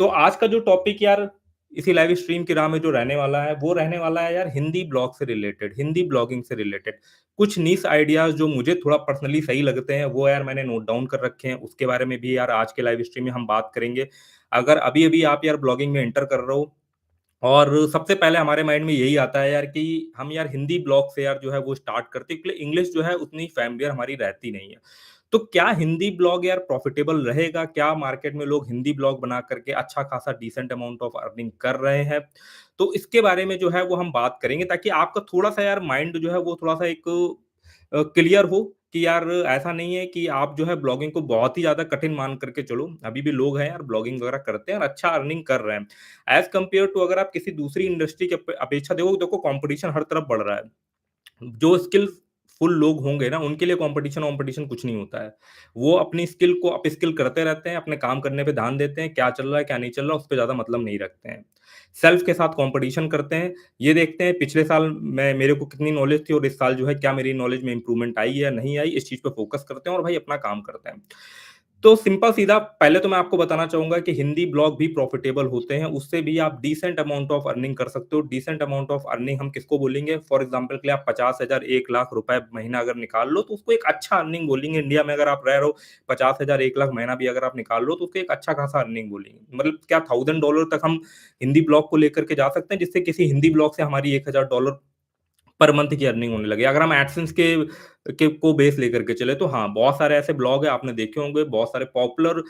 तो आज का जो टॉपिक यार इसी लाइव स्ट्रीम की राह में जो रहने वाला है, वो रहने वाला है यार हिंदी ब्लॉग से रिलेटेड, हिंदी ब्लॉगिंग से रिलेटेड। कुछ नीश आइडियाज़ जो मुझे थोड़ा पर्सनली सही लगते हैं, वो यार मैंने नोट डाउन कर रखे हैं, उसके बारे में भी यार आज के लाइव स्ट्रीम में हम बात करेंगे। अगर अभी-अभी आप यार ब्लॉगिंग में एंटर कर रहे हो और सबसे पहले हमारे माइंड में यही आता है यार कि हम यार हिंदी ब्लॉग से यार जो है वो स्टार्ट करते हैं, क्योंकि इंग्लिश जो है उतनी फ़ैमिलियर हमारी रहती नहीं है। तो क्या हिंदी ब्लॉग यार प्रॉफ़िटेबल रहेगा? क्या मार्केट में लोग हिंदी ब्लॉग बना करके अच्छा खासा डिसेंट अमाउंट ऑफ अर्निंग कर रहे हैं? तो इसके बारे में जो है वो हम बात करेंगे, ताकि आपका थोड़ा-सा यार माइंड जो है वो थोड़ा-सा एक क्लियर हो कि यार ऐसा नहीं है कि आप जो है ब्लॉगिंग को बहुत ही ज़्यादा कठिन मान करके चलो। अभी भी लोग हैं यार ब्लॉगिंग वगैरह करते हैं और अच्छा अर्निंग कर रहे हैं। एज़ कम्पेयर टू अगर आप किसी दूसरी इंडस्ट्री की अपेक्षा देखो, कॉम्पिटिशन हर तरफ बढ़ रहा है। जो स्किलफुल लोग होंगे ना, उनके लिए कॉम्पिटिशन-वॉम्पिटिशन कुछ नहीं होता है। वो अपनी स्किल को अपस्किल करते रहते हैं, अपने काम करने पे ध्यान देते हैं, क्या चल रहा है, क्या नहीं चल रहा, उस पे ज़्यादा मतलब नहीं रखते हैं। सेल्फ के साथ कॉम्पिटिशन करते हैं, ये देखते हैं पिछले साल मैं मेरे को कितनी नॉलेज थी और इस साल जो है क्या मेरी नॉलेज में इम्प्रूवमेंट आई या नहीं आई, इस चीज़ पे फोकस करते हैं और भाई अपना काम करते हैं। तो सिंपल सीधा पहले तो मैं आपको बताना चाहूँगा कि हिंदी ब्लॉग भी प्रॉफ़िटेबल होते हैं, उससे भी आप डिसेंट अमाउंट ऑफ अर्निंग कर सकते हो। डिसेंट अमाउंट ऑफ अर्निंग हम किसको बोलेंगे? फॉर एग्ज़ाम्पल के लिए आप 50,000 1 लाख रुपए महीना अगर निकाल लो, तो उसको एक अच्छा अर्निंग बोलेंगे। इंडिया में अगर आप रह रहे हो, 50,000 1 लाख महीना भी अगर आप निकाल लो, तो उसको एक अच्छा खासा अर्निंग बोलेंगे। मतलब क्या $1000 तक हम हिंदी ब्लॉग को लेकर के जा सकते हैं, जिससे किसी हिंदी ब्लॉग से हमारी $1000 पर मंथ की अर्निंग होने लगी। अगर हम एडसेंस के को बेस लेकर के चले, तो हाँ, बहुत सारे ऐसे ब्लॉग हैं, आपने देखे होंगे, बहुत सारे पॉपुलर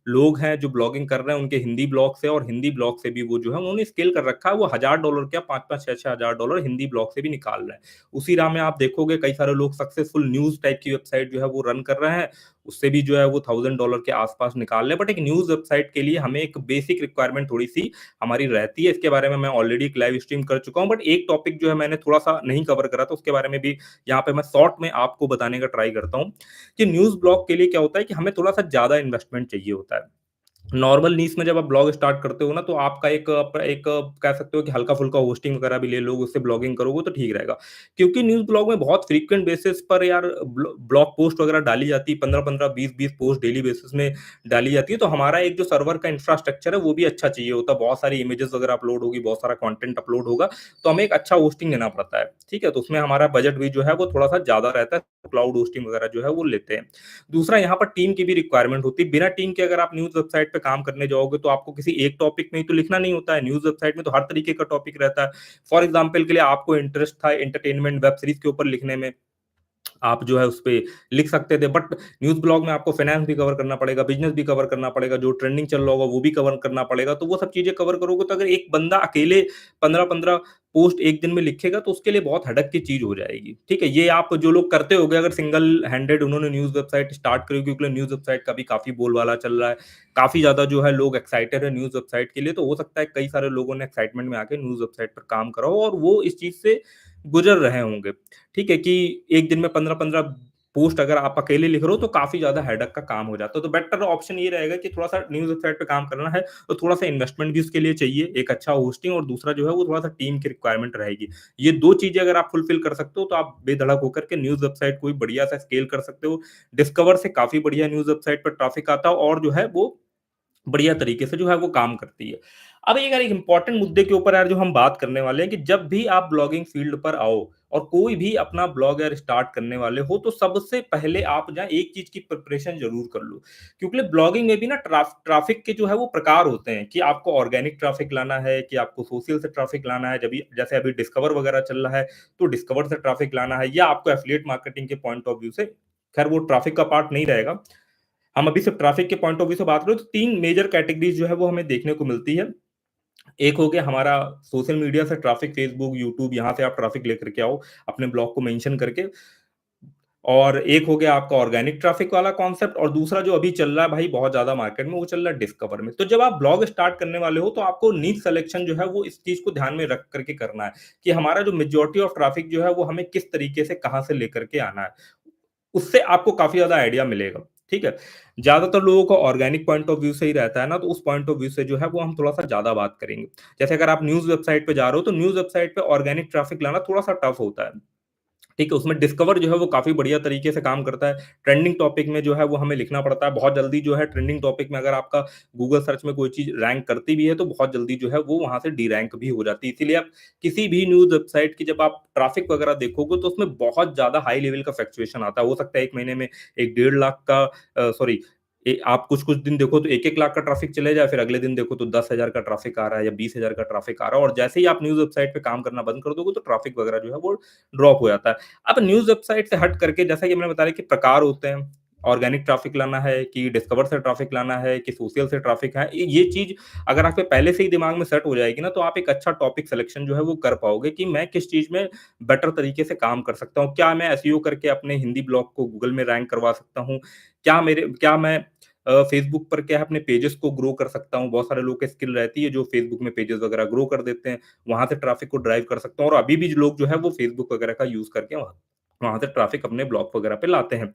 लोग हैं जो ब्लॉगिंग कर रहे हैं, उनके हिंदी ब्लॉग से और हिंदी ब्लॉग से भी वो जो है उन्होंने स्केल कर रखा है, वो $1000 क्या 5-5 6-6 हज़ार डॉलर हिंदी ब्लॉग से भी निकाल रहे हैं। उसी राह में आप देखोगे कई सारे लोग सक्सेसफुल न्यूज़ टाइप की वेबसाइट जो है वो रन कर रहे हैं, उससे भी जो है वो $1000 के आस-पास निकाल रहे हैं। बट एक न्यूज़ वेबसाइट के लिए हमें एक बेसिक रिक्वायरमेंट थोड़ी-सी हमारी रहती है। इसके बारे में मैं ऑलरेडी एक लाइव स्ट्रीम कर चुका हूँ, बट एक टॉपिक जो है मैंने थोड़ा-सा नहीं कवर करा, तो उसके बारे में भी यहाँ पे मैं शॉर्ट में आपको बताने का ट्राई करता हूँ कि न्यूज़ ब्लॉग के लिए क्या होता है कि हमें थोड़ा-सा ज़्यादा इन्वेस्टमेंट चाहिए होता है। नॉर्मल नीश में जब आप ब्लॉग स्टार्ट करते हो ना, तो आपका एक कह सकते हो कि हल्का-फुल्का होस्टिंग वगैरह भी ले लोगे, उससे ब्लॉगिंग करोगे तो ठीक रहेगा। क्योंकि न्यूज़ ब्लॉग में बहुत फ्रीक्वेंट बेसिस पर यार ब्लॉग पोस्ट वगैरह डाली जाती है, 15-15, 20-20 पोस्ट डेली बेसिस में डाली जाती है, तो हमारा एक जो सर्वर का इंफ्रास्ट्रक्चर है, वो भी अच्छा चाहिए होता है। बहुत सारी इमेजेस वगैरह अपलोड होगी, बहुत सारा कंटेंट अपलोड होगा, तो हमें एक अच्छा होस्टिंग लेना पड़ता है, ठीक है? तो उसमें हमारा बजट भी जो है वो थोड़ा-सा ज़्यादा रहता है, क्लाउड होस्टिंग वगैरह जो है वो लेते हैं। दूसरा यहाँ पर टीम की भी रिक्वायरमेंट होती है। बिना टीम के अगर आप न्यूज़ वेबसाइट पे काम करने जाओगे, तो आपको किसी एक टॉपिक में ही तो लिखना नहीं होता है। न्यूज़ वेबसाइट में तो हर तरीके का टॉपिक रहता है। फॉर एग्ज़ाम्पल के लिए आपको इंटरेस्ट था एंटरटेनमेंट वेब सीरीज़ के ऊपर लिखने में, आप जो है उसपे लिख सकते थे, बट न्यूज़ ब्लॉग में आपको फाइनेंस भी कवर करना पड़ेगा, बिज़नेस भी कवर करना पड़ेगा, जो ट्रेंडिंग चल रहा होगा वो भी कवर करना पड़ेगा। तो वो सब चीज़ें कवर करोगे, तो अगर एक बंदा अकेले 15-15 पोस्ट एक दिन में लिखेगा, तो उसके लिए बहुत हेडेक की चीज़ हो जाएगी। ठीक है? ये आप जो लोग करते होंगे, अगर सिंगल हैंडेड उन्होंने न्यूज़ वेबसाइट स्टार्ट करी, क्योंकि न्यूज़ वेबसाइट का भी काफ़ी बोलबाला चल रहा है। काफ़ी ज़्यादा जो है लोग एक्साइटेड है न्यूज़ वेबसाइट के लिए, तो हो सकता है कई सारे लोगों ने एक्साइटमेंट में आके न्यूज़ वेबसाइट पर काम करा हो और वो इस चीज़ से गुज़र रहे होंगे। ठीक है? कि एक दिन में 15-15 पोस्ट अगर आप अकेले लिख रहे हो, तो काफ़ी ज़्यादा हेडेक का काम हो जाता है। तो बेटर ऑप्शन ये रहेगा कि थोड़ा-सा न्यूज़ वेबसाइट पे काम करना है, तो थोड़ा-सा इन्वेस्टमेंट भी उसके लिए चाहिए, एक अच्छा होस्टिंग, और दूसरा जो है वो थोड़ा-सा टीम की रिक्वायरमेंट रहेगी। ये 2 चीज़ें अगर आप फुलफिल कर सकते हो, तो आप बेधड़क होकर के न्यूज़ वेबसाइट को भी बढ़िया-सा स्केल कर सकते हो। डिस्कवर से काफ़ी बढ़िया न्यूज़ वेबसाइट पर ट्रैफिक आता है और जो है वो बढ़िया तरीके से जो है वो काम करती है। अब एक यार एक इम्पोर्टेंट मुद्दे के ऊपर यार जो हम बात करने वाले हैं कि जब भी आप ब्लॉगिंग फ़ील्ड पर आओ और कोई भी अपना ब्लॉग यार स्टार्ट करने वाले हो, तो सबसे पहले आप ना एक चीज़ की प्रिपरेशन ज़रूर कर लो। क्योंकि ब्लॉगिंग में भी ना ट्रैफ़िक के जो है वो प्रकार होते हैं कि आपको ऑर्गेनिक ट्रैफ़िक लाना है, कि आपको सोशल से ट्रैफ़िक लाना है, जैसे अभी डिस्कवर वगैरह चल रहा है, तो डिस्कवर से ट्रैफ़िक लाना है, या आपको एफ़िलिएट मार्केटिंग के पॉइंट ऑफ व्यू से, ख़ैर वो ट्रैफ़िक का पार्ट नहीं रहेगा। हम अभी सिर्फ ट्रैफ़िक के पॉइंट ऑफ व्यू से बात करें, तो 3 मेजर कैटेगरीज़ जो है वो हमें देखने को मिलती है। एक हो गया हमारा सोशल मीडिया से ट्रैफ़िक, फ़ेसबुक, यूट्यूब, यहाँ से आप ट्रैफ़िक लेकर के आओ, अपने ब्लॉग को मेंशन करके। और एक हो गया आपका ऑर्गेनिक ट्रैफ़िक वाला कॉन्सेप्ट, और दूसरा जो अभी चल रहा है भाई बहुत ज़्यादा मार्केट में, वो चल रहा है डिस्कवर में। तो जब आप ब्लॉग स्टार्ट करने वाले हो, तो आपको नीश सिलेक्शन जो है वो इस चीज़ को ध्यान में रख कर के करना है कि हमारा जो मेजॉरिटी ऑफ ट्रैफ़िक जो है वो हमें किस तरीके से कहाँ से लेकर के आना है। उससे आपको काफ़ी ज़्यादा आइडिया मिलेगा, ठीक है? ज़्यादातर लोगों का ऑर्गेनिक पॉइंट ऑफ व्यू से ही रहता है ना, तो उस पॉइंट ऑफ व्यू से जो है वो हम थोड़ा-सा ज़्यादा बात करेंगे। जैसे अगर आप न्यूज़ वेबसाइट पे जा रहे हो, तो न्यूज़ वेबसाइट पे ऑर्गेनिक ट्रैफ़िक लाना थोड़ा-सा टफ़ होता है। ठीक है, उसमें डिस्कवर जो है वो काफ़ी बढ़िया तरीके से काम करता है। ट्रेंडिंग टॉपिक में जो है वो हमें लिखना पड़ता है। बहुत जल्दी जो है ट्रेंडिंग टॉपिक में अगर आपका गूगल सर्च में कोई चीज़ रैंक करती भी है तो बहुत जल्दी जो है वो वहाँ से डीरैंक भी हो जाती है। इसीलिए आप किसी भी न्यूज़ वेबसाइट की जब आप ट्रैफ़िक वगैरह देखोगे तो उसमें बहुत ज़्यादा हाई लेवल का फ्लक्चुएशन आता है। हो सकता है 1 महीने में 1 डेढ़ लाख का सॉरी आप कुछ-कुछ दिन देखो तो 1-1 लाख का ट्रैफ़िक चले जाए, फिर अगले दिन देखो तो 10,000 का ट्रैफ़िक आ रहा है या 20,000 का ट्रैफ़िक आ रहा है और जैसे ही आप न्यूज़ वेबसाइट पे काम करना बंद कर दोगे तो ट्रैफ़िक वगैरह जो है वो ड्रॉप हो जाता है। अब न्यूज़ वेबसाइट से हट करके जैसा कि मैंने बताया कि प्रकार होते हैं, ऑर्गेनिक ट्रैफ़िक लाना है कि डिस्कवर से ट्रैफ़िक लाना है कि सोशल से ट्रैफ़िक है, ये चीज़ अगर आपके पहले से ही दिमाग में सेट हो जाएगी ना, तो आप एक अच्छा टॉपिक सिलेक्शन जो है वो कर पाओगे कि मैं किस चीज़ में बेटर तरीके से काम कर सकता हूँ। क्या मैं एसईओ करके अपने हिंदी ब्लॉग को गूगल में रैंक करवा सकता हूँ? क्या मैं फ़ेसबुक पर क्या है अपने पेजेज़ को ग्रो कर सकता हूँ? बहुत सारे लोगों की स्किल रहती है जो फ़ेसबुक में पेजेज़ वगैरह ग्रो कर देते हैं, वहाँ से ट्रैफ़िक को ड्राइव कर सकता हूँ और अभी भी लोग जो है वो फ़ेसबुक वगैरह का यूज़ करके वहाँ वहाँ से ट्रैफ़िक अपने ब्लॉग वगैरह पे लाते हैं।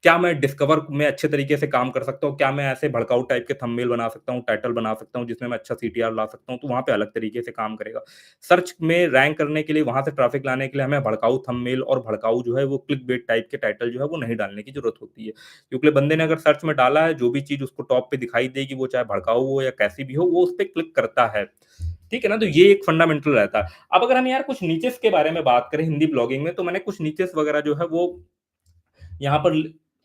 क्या मैं डिस्कवर में अच्छे तरीके से काम कर सकता हूँ? क्या मैं ऐसे भड़काऊ टाइप के थंबनेल बना सकता हूँ, टाइटल बना सकता हूँ जिसमें मैं अच्छा सीटीआर ला सकता हूँ, तो वहाँ पे अलग तरीके से काम करेगा। सर्च में रैंक करने के लिए, वहाँ से ट्रैफ़िक लाने के लिए हमें भड़काऊ थंबनेल और भड़काऊ जो है वो क्लिकबेट टाइप के टाइटल जो है वो नहीं डालने की ज़रूरत होती है। क्योंकि बंदे ने अगर सर्च में डाला है, जो भी चीज़ उसको टॉप पे दिखाई देगी, वो चाहे भड़काऊ हो या कैसी भी हो, वो उस पे क्लिक करता है। ठीक है ना? तो ये एक फंडामेंटल रहता है। अब अगर हम यार कुछ नीचेस के बारे में बात करें हिंदी ब्लॉगिंग में, तो मैंने कुछ नीचेस वगैरह जो है वो यहाँ पर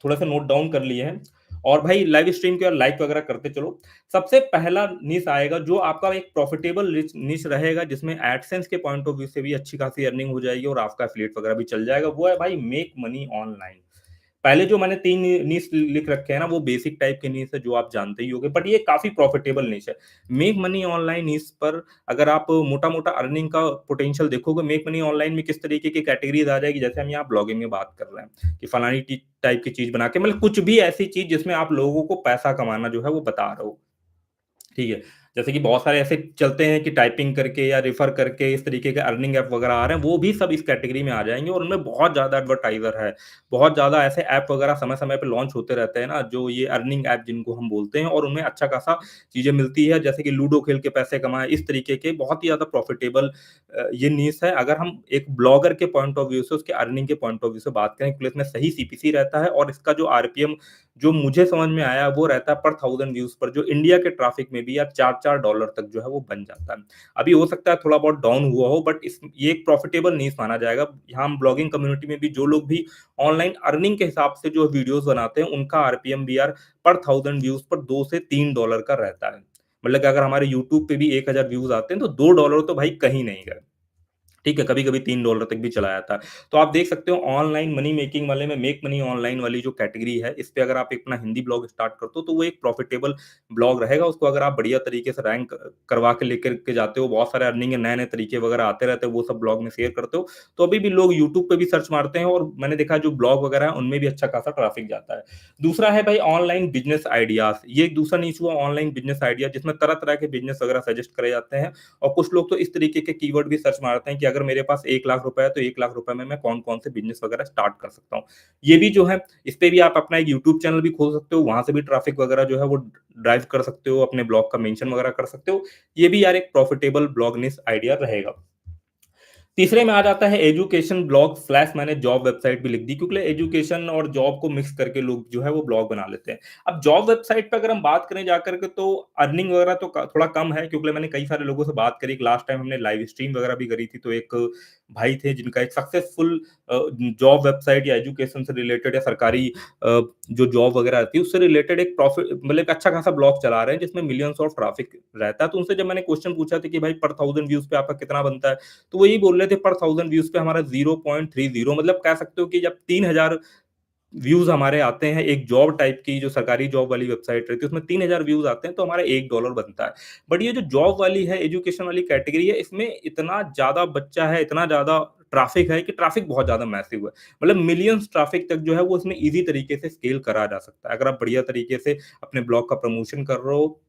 थोड़ा-सा नोट डाउन कर लिए हैं और भाई लाइव स्ट्रीम के और लाइक वगैरह करते चलो। सबसे पहला निश आएगा जो आपका एक प्रॉफिटेबल निश रहेगा जिसमें एडसेंस के पॉइंट ऑफ व्यू से भी अच्छी खासी अर्निंग हो जाएगी और आपका एफिलिएट वगैरह भी चल जाएगा। वो है भाई मेक मनी ऑनलाइन। पहले जो मैंने 3 निश लिख रखे हैं ना, वो बेसिक टाइप के निश है जो आप जानते ही होंगे, बट ये काफ़ी प्रॉफिटेबल निश है। मेक मनी ऑनलाइन निश पर अगर आप मोटा-मोटा अर्निंग का पोटेंशियल देखोगे, मेक मनी ऑनलाइन में किस तरीके की कैटेगरीज़ आ जाएगी, जैसे हम यहाँ ब्लॉगिंग में बात कर रहे हैं कि फलानी टाइप की चीज़ बना के मतलब कुछ भी ऐसी चीज़ जिसमें आप लोगों को पैसा कमाना जो है वो बता रहे हो। ठीक है। जैसे कि बहुत सारे ऐसे चलते हैं कि टाइपिंग करके या रेफर करके इस तरीके के अर्निंग ऐप वगैरह आ रहे हैं, वो भी सब इस कैटेगरी में आ जाएँगे और उनमें बहुत ज़्यादा एडवर्टाइज़र है। बहुत ज़्यादा ऐसे ऐप वगैरह समय-समय पे लॉन्च होते रहते हैं ना, जो ये अर्निंग ऐप जिनको हम बोलते हैं और उनमें अच्छा खासा चीज़ें मिलती है, जैसे कि लूडो खेल के पैसे कमाएँ, इस तरीके के बहुत ही ज़्यादा प्रॉफिटेबल ये नीश है। अगर हम एक ब्लॉगर के पॉइंट ऑफ व्यू से, उसके अर्निंग के पॉइंट ऑफ व्यू से बात करें, क्योंकि इसमें सही सीपीसी रहता है और इसका जो आरपीएम जो मुझे समझ में आया वो रहता है पर 1000 व्यूज़ पर जो इंडिया के ट्रैफिक में भी यार $4-4 तक जो है वो बन जाता है। अभी हो सकता है थोड़ा बहुत डाउन हुआ हो बट इस ये एक प्रॉफिटेबल नीश माना जाएगा। यहाँ हम ब्लॉगिंग कम्युनिटी में भी जो लोग भी ऑनलाइन अर्निंग के हिसाब से जो वीडियोज़ बनाते हैं उनका आरपीएम भी यार पर 1000 व्यूज़ पर 2 से $3 का रहता है। मतलब कि अगर हमारे यूट्यूब पे भी 1000 व्यूज़ आते हैं तो $2 तो भाई कहीं नहीं गए। ठीक है, कभी-कभी $3 तक भी चला जाता है। तो आप देख सकते हो ऑनलाइन मनी मेकिंग वाले में मेक मनी ऑनलाइन वाली जो कैटेगरी है, इस पे अगर आप एक अपना हिंदी ब्लॉग स्टार्ट करते हो, तो वो एक प्रॉफिटेबल ब्लॉग रहेगा। उसको अगर आप बढ़िया तरीके से रैंक करवा के लेकर के जाते हो, बहुत सारे अर्निंग के नए-नए तरीके वगैरह आते रहते हैं, वो सब ब्लॉग में शेयर करते हो, तो अभी भी लोग यूट्यूब पे भी सर्च मारते हैं और मैंने देखा है जो ब्लॉग वगैरह है, उनमें भी अच्छा खासा ट्रैफिक जाता है। दूसरा है भाई ऑनलाइन बिज़नेस आइडियाज़। ये एक दूसरा नीच हुआ ऑनलाइन बिज़नेस आइडिया जिसमें तरह-तरह के बिज़नेस वगैरह सजेस्ट करे जाते हैं और कुछ लोग तो इस तरीके के कीवर्ड भी सर्च मारते हैं कि अगर मेरे पास 1 लाख रुपए है, तो 1 लाख रुपए में मैं कौन-कौन से बिज़नेस वगैरह स्टार्ट कर सकता हूँ। ये भी जो है, इस पे भी आप अपना एक यूट्यूब चैनल भी खोल सकते हो, वहाँ से भी ट्रैफ़िक वगैरह जो है वो ड्राइव कर सकते हो, अपने ब्लॉग का मेंशन वगैरह कर सकते हो। ये भी यार एक प्रॉफिटेबल ब्लॉग निश आइडिया रहेगा। तीसरे में आ जाता है एजुकेशन ब्लॉग स्लैश मैंने जॉब वेबसाइट भी लिख दी क्योंकि एजुकेशन और जॉब को मिक्स करके लोग जो है वो ब्लॉग बना लेते हैं। अब जॉब वेबसाइट पे अगर हम बात करें जाकर के तो अर्निंग वगैरह तो थोड़ा कम है क्योंकि मैंने कई सारे लोगों से बात करी। लास्ट टाइम हमने लाइव स्ट्रीम वगैरह भी करी थी तो एक भाई थे जिनका एक सक्सेसफुल जॉब वेबसाइट या एजुकेशन से रिलेटेड या सरकारी जो जॉब वगैरह आती है उससे रिलेटेड एक प्रॉफिट मतलब एक अच्छा खासा ब्लॉग चला रहे हैं जिसमें मिलियंस ऑफ ट्रैफिक रहता है। तो उनसे जब मैंने क्वेश्चन पूछा था कि भाई पर 1000 व्यूज पे आपका कितना बनता है, तो वो यही बोल रहे थे पर 1000 व्यूज पे हमारा 0.30 मतलब कह सकते हो कि जब 3000 व्यूज हमारे आते हैं एक जॉब टाइप की जो सरकारी जॉब वाली वेबसाइट रहती है उसमें 3000 व्यूज आते हैं तो हमारा $1 बनता है। बट ये जो जॉब वाली है एजुकेशन वाली कैटेगरी है इसमें इतना ज्यादा बच्चा है, इतना ज्यादा ट्रैफिक है कि ट्रैफिक बहुत ज्यादा मैसिव है। मतलब मिलियंस ट्रैफिक तक जो है वो इसमें इजी तरीके से स्केल करा जा सकता है अगर आप बढ़िया तरीके से अपने ब्लॉग का प्रमोशन कर रहे हो,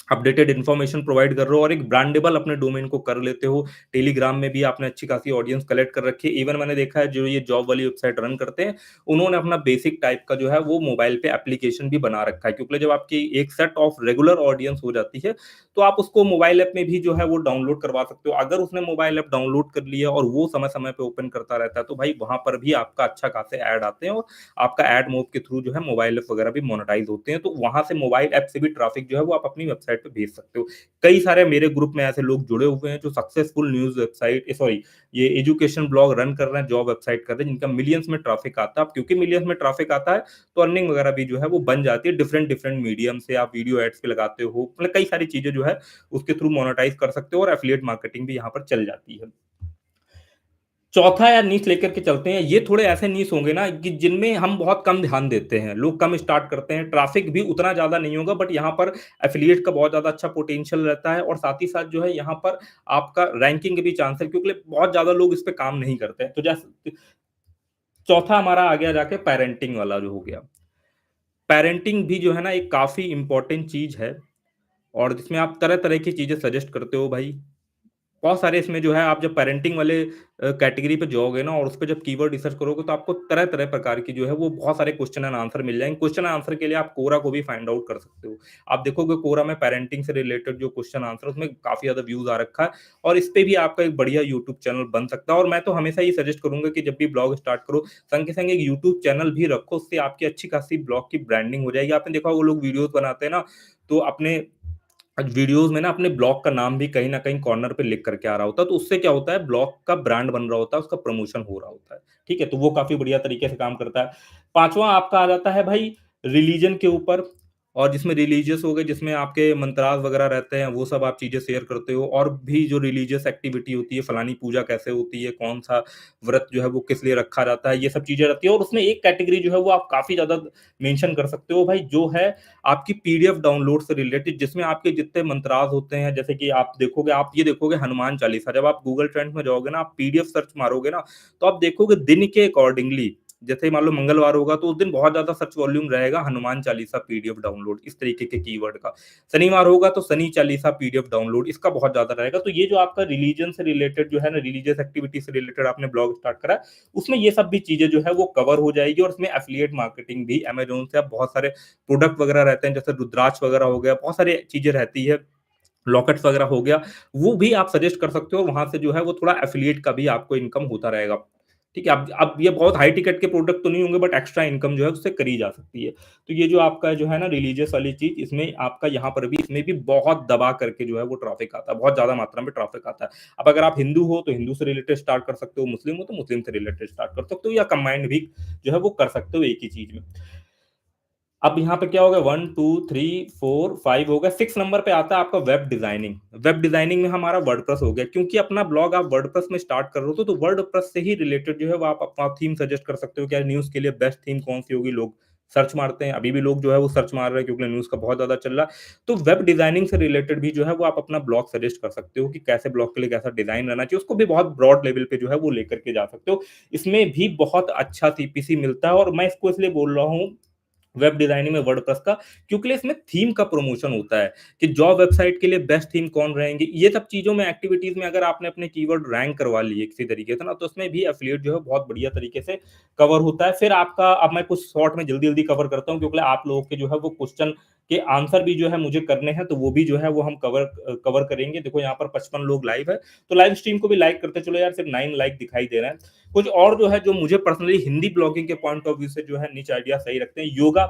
अपडेटेड इन्फॉर्मेशन प्रोवाइड कर रहे हो और एक ब्रांडेबल अपने डोमेन को कर लेते हो। टेलीग्राम में भी आपने अच्छी खासी ऑडियंस कलेक्ट कर रखी है। इवन मैंने देखा है जो ये जॉब वाली वेबसाइट रन करते हैं, उन्होंने अपना बेसिक टाइप का जो है वो मोबाइल पे एप्लीकेशन भी बना रखा है, क्योंकि जब आपकी एक सेट ऑफ रेगुलर ऑडियंस हो जाती है, तो आप उसको मोबाइल ऐप में भी जो है वो डाउनलोड करवा सकते हो। अगर उसने मोबाइल ऐप डाउनलोड कर लिया और वो समय-समय पे ओपन करता रहता है, तो भाई वहाँ पर भी आपका अच्छा खासे ऐड आते हैं और आपका ऐड मोब के थ्रू जो है मोबाइल ऐप वगैरह भी मोनेटाइज़ होते हैं। तो वहाँ से मोबाइल ऐप से भी ट्रैफिक जो है वो आप अपनी वेबसाइट पे भेज सकते हो। कई सारे मेरे ग्रुप में ऐसे लोग जुड़े हुए हैं जो सक्सेसफुल न्यूज़ वेबसाइट सॉरी ये एजुकेशन ब्लॉग रन कर रहे हैं, जॉब वेबसाइट कर रहे हैं, जिनका मिलियंस में ट्रैफिक आता है। अब क्योंकि मिलियंस में ट्रैफिक आता है, तो अर्निंग वगैरह भी जो है वो बन जाती है। डिफरेंट डिफरेंट मीडियम से आप वीडियो एड्स पे लगाते हो, मतलब कई सारी चीज़ें जो है उसके थ्रू मोनेटाइज़ कर सकते हो और एफिलिएट मार्केटिंग भी यहाँ पर चल जाती है। चौथा यार नीश लेकर के चलते हैं। ये थोड़े ऐसे नीश होंगे ना कि जिनमें हम बहुत कम ध्यान देते हैं। लोग कम स्टार्ट करते हैं, ट्रैफ़िक भी उतना ज़्यादा नहीं होगा, बट यहाँ पर एफ़िलिएट का बहुत ज़्यादा अच्छा पोटेंशियल रहता है और साथ ही साथ जो है यहाँ पर आपका रैंकिंग के भी चांस है, क्योंकि बहुत ज़्यादा लोग इस पे काम नहीं करते हैं। तो जैसे चौथा हमारा आ गया जाके पेरेंटिंग वाला जो हो गया। पेरेंटिंग भी जो है ना एक काफ़ी इम्पोर्टेंट चीज़ है और जिसमें आप तरह-तरह की चीज़ें सजेस्ट करते हो भाई। बहुत सारे इसमें जो है आप जब पेरेंटिंग वाले कैटेगरी पे जाओगे ना और उस पे जब कीवर्ड रिसर्च करोगे, तो आपको तरह-तरह प्रकार की जो है वो बहुत सारे क्वेश्चन एंड आंसर मिल जाएँगे। क्वेश्चन एंड आंसर के लिए आप कोरा को भी फाइंड आउट कर सकते हो। आप देखोगे कोरा में पेरेंटिंग से रिलेटेड जो क्वेश्चन आंसर उसमें काफ़ी ज़्यादा व्यूज़ आ रखा है और इस पे भी आपका एक बढ़िया यूट्यूब चैनल बन सकता है और मैं तो हमेशा ये सजेस्ट करूँगा कि जब भी ब्लॉग स्टार्ट करो, संग के संग एक यूट्यूब चैनल भी रखो, उससे आपकी अच्छी खासी ब्लॉग की ब्रांडिंग हो जाएगी। आपने देखा होगा लोग वीडियोज़ बनाते हैं ना, तो अपने वीडियोज़ में ना अपने ब्लॉग का नाम भी कहीं न कहीं कॉर्नर पे लिख करके आ रहा होता है, तो उससे क्या होता है ब्लॉग का ब्रांड बन रहा होता है, उसका प्रमोशन हो रहा होता है। ठीक है? तो वो काफ़ी बढ़िया तरीके से काम करता है। 5वाँ आपका आ जाता है भाई रिलिजन के ऊपर और जिसमें रिलीजियस हो गए, जिसमें आपके मंत्रास वगैरह रहते हैं, वो सब आप चीज़ें शेयर करते हो और भी जो रिलीजियस एक्टिविटी होती है, फलानी पूजा कैसे होती है, कौन-सा व्रत जो है वो किस लिए रखा जाता है, ये सब चीज़ें रहती है और उसमें एक कैटेगरी जो है वो आप काफ़ी ज़्यादा मेंशन कर सकते हो भाई, जो है आपकी पीडीएफ डाउनलोड से रिलेटेड, जिसमें आपके जितने मंत्रास होते हैं, जैसे कि आप ये देखोगे हनुमान चालीसा, जब आप गूगल ट्रेंड्स में जाओगे ना, आप पीडीएफ सर्च मारोगे ना, तो आप देखोगे दिन के अकॉर्डिंगली, जैसे मान लो मंगलवार होगा तो उस दिन बहुत ज़्यादा सर्च वॉल्यूम रहेगा हनुमान चालीसा पीडीएफ डाउनलोड, इस तरीके के कीवर्ड का। शनिवार होगा तो शनि चालीसा पीडीएफ डाउनलोड, इसका बहुत ज़्यादा रहेगा। तो ये जो आपका रिलीजन से रिलेटेड जो है ना, रिलीजियस एक्टिविटी से रिलेटेड आपने ब्लॉग स्टार्ट करा है, उसमें ये सब भी चीज़ें जो है वो कवर हो जाएगी और उसमें एफिलिएट मार्केटिंग भी अमेज़न से आप बहुत सारे प्रोडक्ट वगैरह रहते हैं, जैसे रुद्राक्ष वगैरह हो गया, बहुत सारी चीज़ें रहती है, लॉकेट्स वगैरह हो गया, वो भी आप सजेस्ट कर सकते हो और वहाँ से जो है वो थोड़ा एफिलिएट का भी आपको इनकम होता रहेगा। ठीक है? अब ये बहुत हाई टिकट के प्रोडक्ट तो नहीं होंगे, बट एक्स्ट्रा इनकम जो है उससे करी जा सकती है। तो ये जो आपका जो है ना रिलीजियस वाली चीज़, इसमें आपका यहाँ पर भी इसमें भी बहुत दबा करके जो है वो ट्रैफ़िक आता है, बहुत ज़्यादा मात्रा में ट्रैफ़िक आता है। अब अगर आप हिंदू हो तो हिंदू से रिलेटेड स्टार्ट कर सकते हो, मुस्लिम हो तो मुस्लिम से रिलेटेड स्टार्ट कर सकते हो या कंबाइंड भी जो है वो कर सकते हो एक ही चीज़ में। अब यहाँ पे क्या हो गया 1, 2, 3, 4, 5 हो गया, 6 नंबर पे आता है आपका वेब डिज़ाइनिंग। वेब डिज़ाइनिंग में हमारा वर्डप्रेस हो गया, क्योंकि अपना ब्लॉग आप वर्डप्रेस में स्टार्ट कर रहे हो तो वर्डप्रेस से ही रिलेटेड जो है वो आप अपना थीम सजेस्ट कर सकते हो कि यार न्यूज़ के लिए बेस्ट थीम कौन-सी होगी, लोग सर्च मारते हैं। अभी भी लोग जो है वो सर्च मार रहे हैं क्योंकि न्यूज़ का बहुत ज़्यादा चल रहा है। तो वेब डिज़ाइनिंग से रिलेटेड भी जो है वो आप अपना ब्लॉग सजेस्ट कर सकते हो कि कैसे ब्लॉग के लिए कैसा डिज़ाइन रहना चाहिए, उसको भी बहुत ब्रॉड लेवल पे जो है वो लेकर के जा सकते हो। इसमें भी बहुत अच्छा सीपीसी मिलता है और मैं इसको इसलिए बोल रहा हूँ वेब डिजाइनिंग में वर्डप्रेस का, क्योंकि इसमें थीम का प्रमोशन होता है कि जॉब वेबसाइट के लिए बेस्ट थीम कौन रहेंगे। ये सब चीज़ों में एक्टिविटीज़ में अगर आपने अपने कीवर्ड रैंक करवा लिए किसी तरीके से ना, तो उसमें भी एफिलिएट जो है बहुत बढ़िया तरीके से कवर होता है। फिर आपका अब मैं कुछ शॉर्ट में जल्दी-जल्दी कवर करता हूँ, क्योंकि आप लोगों के जो है वो क्वेश्चन के आंसर भी जो है मुझे करने हैं, तो वो भी जो है वो हम कवर करेंगे। देखो यहाँ पर 55 लोग लाइव है, तो लाइव स्ट्रीम को भी लाइक करते चलो यार, सिर्फ 9 लाइक दिखाई दे रहे हैं। कुछ और जो है जो मुझे पर्सनली हिंदी ब्लॉगिंग के पॉइंट ऑफ व्यू से जो है निच आइडिया सही लगते हैं, योगा।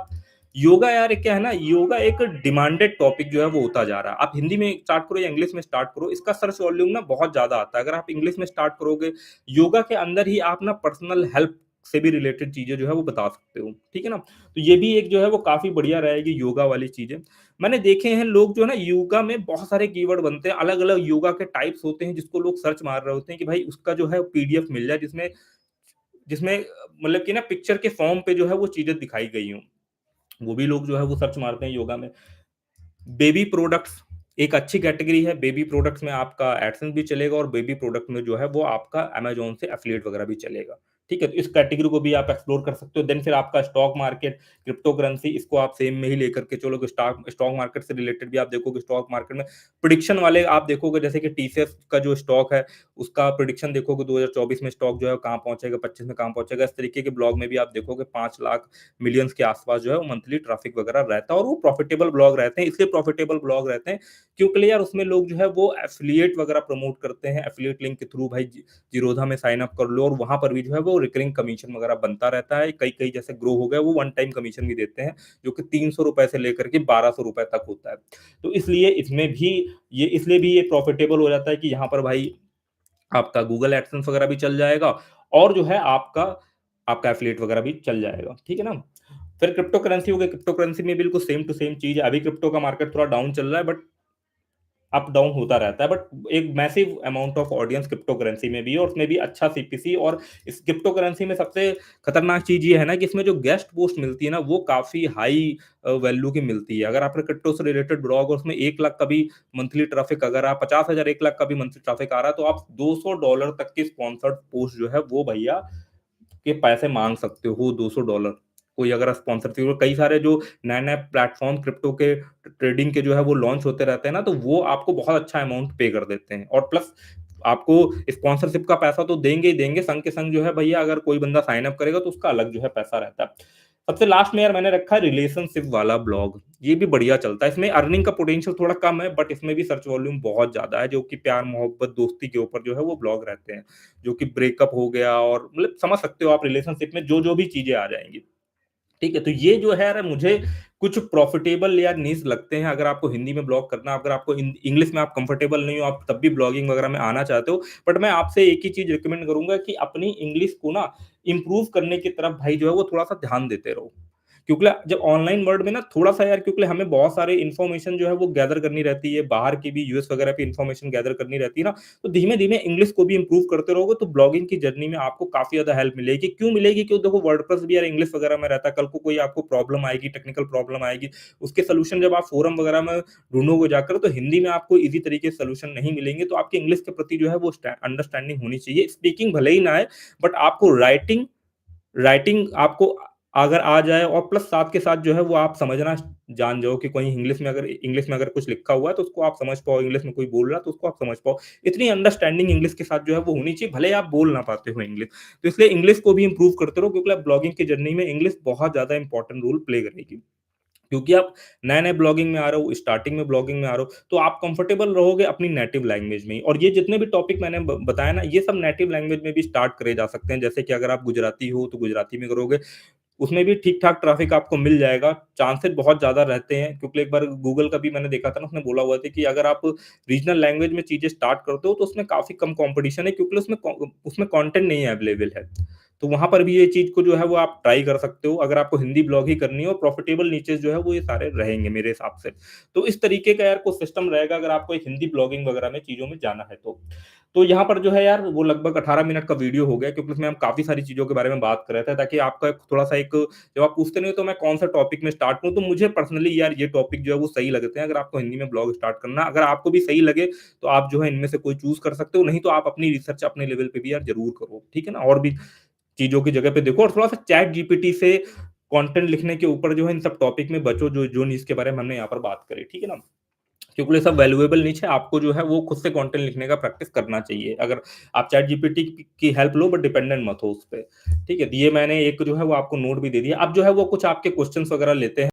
योगा यार एक क्या है ना, योगा एक डिमांडेड टॉपिक जो है वो होता जा रहा है। आप हिंदी में स्टार्ट करो या इंग्लिश में स्टार्ट करो, इसका सर्च वॉल्यूम ना बहुत ज़्यादा आता है। अगर आप इंग्लिश में स्टार्ट करोगे, योगा के अंदर ही आप ना पर्सनल हेल्प से भी रिलेटेड चीज़ें जो है वो बता सकते हो, ठीक है ना? तो ये भी एक जो है वो काफ़ी बढ़िया रहेगी योगा वाली चीज़ें। मैंने देखे हैं लोग जो है ना योगा में बहुत सारे कीवर्ड बनते हैं, अलग-अलग योगा के टाइप्स होते हैं जिसको लोग सर्च मार रहे होते हैं कि भाई उसका जो है पीडीएफ मिल जाए, जिसमें जिसमें मतलब कि ना पिक्चर के फॉर्म पे जो है वो चीज़ें दिखाई गई हों। वो भी लोग जो है वो सर्च मारते हैं योगा में। बेबी प्रोडक्ट्स एक अच्छी कैटेगरी है। बेबी प्रोडक्ट्स में आपका एडसेंस भी चलेगा और बेबी प्रोडक्ट में जो है वो आपका अमेज़न से एफ़िलिएट वगैरह भी चलेगा। ठीक है? तो इस कैटेगरी को भी आप एक्सप्लोर कर सकते हो। देन फिर आपका स्टॉक मार्केट, क्रिप्टो करेंसी, इसको आप सेम में ही लेकर के चलोगे। स्टॉक स्टॉक मार्केट से रिलेटेड भी आप देखोगे, स्टॉक मार्केट में प्रेडिक्शन वाले आप देखोगे, जैसे कि टीसीएस का जो स्टॉक है, उसका प्रेडिक्शन देखोगे 2024 में स्टॉक जो है कहाँ पहुँचेगा, 25 में कहाँ पहुँचेगा। इस तरीके के ब्लॉग में भी आप देखोगे 5 लाख मिलियंस के आस-पास जो है वो मंथली ट्रैफिक वगैरह रहता है, और वो प्रॉफिटेबल ब्लॉग रहते हैं। इसलिए प्रॉफिटेबल ब्लॉग रहते हैं क्योंकि यार उसमें लोग जो है वो एफिलिएट वगैरह प्रमोट करते हैं। एफिलिएट लिंक के थ्रू भाई जीरोधा में साइन अप कर लो, और वहाँ पर भी जो है वो रिकरिंग कमीशन वगैरह बनता रहता है। कई-कई जैसे ग्रो हो गए, वो वन टाइम कमीशन भी देते हैं, जो कि ₹300 से लेकर के ₹1200 तक होता है। तो इसलिए इसमें भी इसलिए भी ये प्रॉफिटेबल हो जाता है कि यहाँ पर भाई आपका गूगल एडसेंस वगैरह भी चल जाएगा, और जो है आपका आपका एफिलिएट वगैरह भी चल जाएगा, ठीक है ना? फिर क्रिप्टो करेंसी हो गई, क्रिप्टो करेंसी में बिल्कुल सेम टू सेम चीज़ है। अभी क्रिप्टो का मार्केट थोड़ा डाउन चल रहा है, बट अप डाउन होता रहता है, बट एक massive amount of audience crypto currency में भी है, और उसमें भी अच्छा सीपीसी। और इस क्रिप्टो करेंसी में सबसे खतरनाक चीज़ ये है ना कि इसमें जो गेस्ट पोस्ट मिलती है ना, वो काफ़ी हाई वैल्यू की मिलती है। अगर आपने क्रिप्टो से रिलेटेड ब्लॉग और उसमें 1 लाख का भी मंथली ट्रैफिक, अगर आप 50,000 1 लाख का भी मंथली ट्रैफिक आ रहा है, तो आप $200 तक की स्पॉन्सर्ड पोस्ट जो है वो भैया के पैसे माँग सकते हो, $200। कोई अगर स्पॉन्सर थी, और कई सारे जो नए-नए प्लेटफ़ॉर्म क्रिप्टो के ट्रेडिंग के जो है वो लॉन्च होते रहते हैं ना, तो वो आपको बहुत अच्छा अमाउंट पे कर देते हैं, और प्लस आपको स्पॉन्सरशिप का पैसा तो देंगे ही देंगे, संग के संग जो है भैया अगर कोई बंदा साइन अप करेगा तो उसका अलग जो है पैसा रहता है। सबसे लास्ट में यार मैंने रखा है रिलेशनशिप वाला ब्लॉग, ये भी बढ़िया चलता है। इसमें अर्निंग का पोटेंशियल थोड़ा कम है, बट इसमें भी सर्च वॉल्यूम बहुत ज़्यादा है, जो कि प्यार, मोहब्बत, दोस्ती के ऊपर जो है वो ब्लॉग रहते हैं। जो कि ब्रेकअप हो गया, और मतलब समझ सकते हो आप रिलेशनशिप में जो-जो भी चीज़ें आ जाएँगी। ठीक है? तो ये जो है यार मुझे कुछ प्रॉफिटेबल या नीश लगते हैं। अगर आपको हिंदी में ब्लॉग करना, अगर आपको इंग्लिश में आप कंफर्टेबल नहीं हो, आप तब भी ब्लॉगिंग वगैरह में आना चाहते हो, बट मैं आपसे एक ही चीज़ रिकमेंड करूँगा कि अपनी इंग्लिश को ना इम्प्रूव करने की तरफ भाई जो है वो थोड़ा-सा ध्यान देते रहो। क्योंकि जब ऑनलाइन वर्ल्ड में ना थोड़ा-सा यार, क्योंकि हमें बहुत सारे इन्फॉर्मेशन जो है वो गैदर करनी रहती है, बाहर की भी यूएस वगैरह की इन्फॉर्मेशन गैदर करनी रहती है ना, तो धीमे-धीमे इंग्लिश को भी इम्प्रूव करते रहोगे तो ब्लॉगिंग की जर्नी में आपको काफ़ी ज़्यादा हेल्प मिलेगी। क्यों मिलेगी? क्यों, देखो वर्डप्रेस भी यार इंग्लिश वगैरह में रहता है, कल को कोई आपको प्रॉब्लम आएगी, टेक्निकल प्रॉब्लम आएगी, उसके सॉल्यूशन जब आप फोरम वगैरह में ढूँढोगे जाकर, तो हिंदी में आपको ईज़ी तरीके से सॉल्यूशन नहीं मिलेंगे, तो आपकी इंग्लिश के प्रति जो है वो अंडरस्टैंडिंग होनी चाहिए। स्पीकिंग भले ही ना आए, बट आपको राइटिंग राइटिंग आपको अगर आ जाए, और प्लस साथ के साथ जो है वो आप समझना जान जाओ कि कोई इंग्लिश में अगर कुछ लिखा हुआ है तो उसको आप समझ पाओ, इंग्लिश में कोई बोल रहा है तो उसको आप समझ पाओ। इतनी अंडरस्टैंडिंग इंग्लिश के साथ जो है वो होनी चाहिए, भले ही आप बोल ना पाते हो इंग्लिश। तो इसलिए इंग्लिश को भी इम्प्रूव करते रहो, क्योंकि आप ब्लॉगिंग की जर्नी में इंग्लिश बहुत ज़्यादा इंपॉर्टेंट रोल प्ले करेगी। क्योंकि आप नए-नए ब्लॉगिंग में आ रहे हो, स्टार्टिंग में ब्लॉगिंग में आ रहे हो, तो आप कंफर्टेबल रहोगे अपनी नेटिव लैंग्वेज में ही, और ये जितने भी टॉपिक मैंने बताया ना, ये सब नेटिव लैंग्वेज में भी स्टार्ट करे जा सकते हैं। जैसे कि अगर आप गुजराती हो, तो गुजराती में करोगे, उसमें भी ठीक-ठाक ट्रैफ़िक आपको मिल जाएगा, चांसेस बहुत ज़्यादा रहते हैं, क्योंकि एक बार गूगल का भी मैंने देखा था ना, उसने बोला हुआ था कि अगर आप रीजनल लैंग्वेज में चीज़ें स्टार्ट करते हो, तो उसमें काफ़ी कम कॉम्पिटिशन है, क्योंकि उसमें कंटेंट नहीं अवेलेबल है। तो वहाँ पर भी ये चीज़ को जो है वो आप ट्राई कर सकते हो, अगर आपको हिंदी ब्लॉग ही करनी हो, प्रॉफिटेबल नीचेज़ जो है वो ये सारे रहेंगे मेरे हिसाब से। तो इस तरीके का यार कुछ सिस्टम रहेगा, अगर आपको एक हिंदी ब्लॉगिंग वगैरह में चीज़ों में जाना है तो। तो यहाँ पर जो है यार वो लगभग 18 मिनट का वीडियो हो गया, क्योंकि उसमें हम काफ़ी सारी चीज़ों के बारे में बात कर रहे थे, ताकि आपका एक थोड़ा-सा एक, जब आप पूछते नहीं हो तो मैं कौन-सा टॉपिक में स्टार्ट करूँ, तो मुझे पर्सनली यार ये टॉपिक जो है वो सही लगते हैं, अगर आपको हिंदी में ब्लॉग स्टार्ट करना। अगर आपको भी सही लगे, तो आप जो है इनमें से कोई चूज़ कर सकते हो, नहीं तो आप अपनी रिसर्च अपने लेवल पे भी यार ज़रूर करो, ठीक है ना? और भी चीज़ों की जगह पे देखो, और थोड़ा-सा चैट जीपीटी से कंटेंट लिखने के ऊपर जो है इन सब टॉपिक में बचो, जो जो निche के बारे में हमने यहाँ पर बात करी, ठीक है ना? क्योंकि ये सब वैल्यूएबल निche है, आपको जो है वो खुद से कंटेंट लिखने का प्रैक्टिस करना चाहिए। अगर आप चैट जीपीटी की हेल्प लो, बट डिपेंडेंट मत हो उस पे, ठीक है? तो ये मैंने एक जो है वो आपको नोट भी दे दिया। अब जो है वो कुछ आपके क्वेश्चन्स वगैरह लेते हैं।